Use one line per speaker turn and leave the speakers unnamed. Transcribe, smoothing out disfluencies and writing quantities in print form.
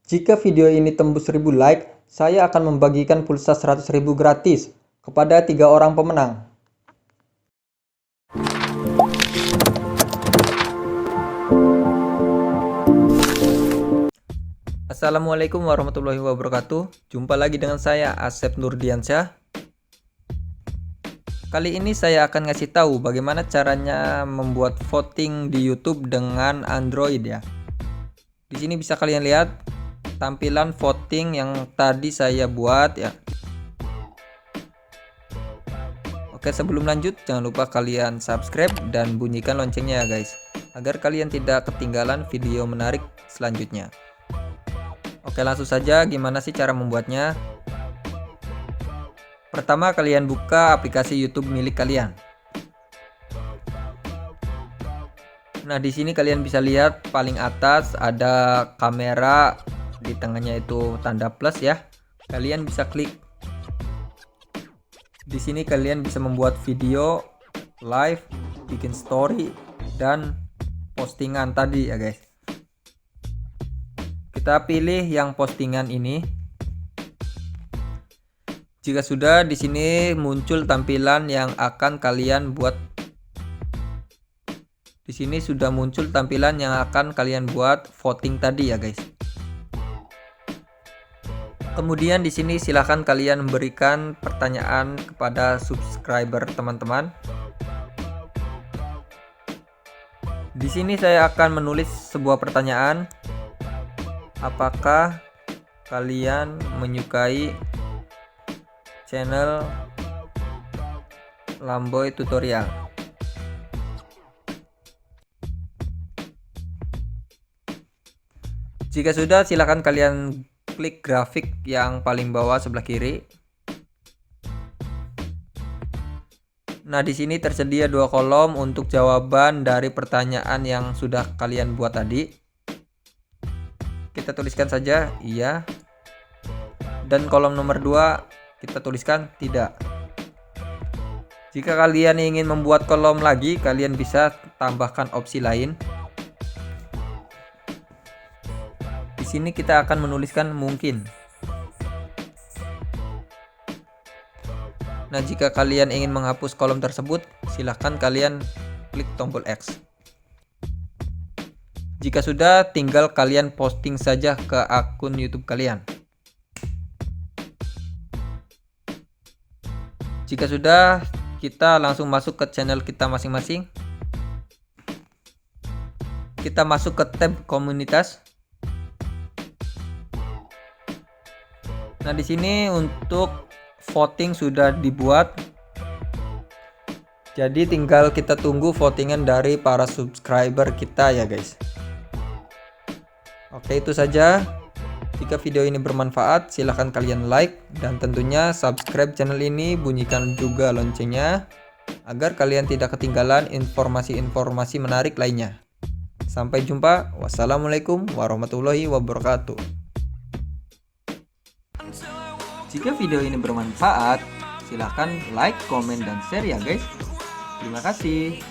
Jika video ini tembus 1000 like, saya akan membagikan pulsa 100.000 gratis kepada 3 orang pemenang. Assalamualaikum warahmatullahi wabarakatuh. Jumpa lagi dengan saya Asep Nurdiansyah. Kali ini saya akan ngasih tahu bagaimana caranya membuat voting di YouTube dengan Android ya. Di sini bisa kalian lihat tampilan voting yang tadi saya buat ya. Oke, sebelum lanjut jangan lupa kalian subscribe dan bunyikan loncengnya ya guys, agar kalian tidak ketinggalan video menarik selanjutnya. Oke, langsung saja gimana sih cara membuatnya. Pertama, kalian buka aplikasi YouTube milik kalian. Nah, di sini kalian bisa lihat paling atas ada kamera, di tengahnya itu tanda plus ya. Kalian bisa klik. Di sini kalian bisa membuat video, live, bikin story, dan postingan tadi ya guys. Kita pilih yang postingan ini. Jika sudah, di sini muncul tampilan yang akan kalian buat. Di sini sudah muncul tampilan yang akan kalian buat voting tadi ya guys. Kemudian di sini silahkan kalian memberikan pertanyaan kepada subscriber teman-teman. Di sini saya akan menulis sebuah pertanyaan. Apakah kalian menyukai channel Lamboy Tutorial? Jika sudah, silakan kalian klik grafik yang paling bawah sebelah kiri. Nah, di sini tersedia 2 kolom untuk jawaban dari pertanyaan yang sudah kalian buat tadi. Kita tuliskan saja iya. Dan kolom nomor 2 kita tuliskan tidak. Jika kalian ingin membuat kolom lagi, kalian bisa tambahkan opsi lain. Di sini kita akan menuliskan mungkin. Nah, jika kalian ingin menghapus kolom tersebut, silahkan kalian klik tombol X. Jika sudah, tinggal kalian posting saja ke akun YouTube kalian. Jika sudah, kita langsung masuk ke channel kita masing-masing. Kita masuk ke tab komunitas. Nah, di sini untuk voting sudah dibuat. Jadi tinggal kita tunggu votingan dari para subscriber kita ya guys. Oke, itu saja. Jika video ini bermanfaat, silahkan kalian like dan tentunya subscribe channel ini, bunyikan juga loncengnya agar kalian tidak ketinggalan informasi-informasi menarik lainnya. Sampai jumpa. Wassalamualaikum warahmatullahi wabarakatuh. Jika video ini bermanfaat, silahkan like, komen, dan share ya guys. Terima kasih.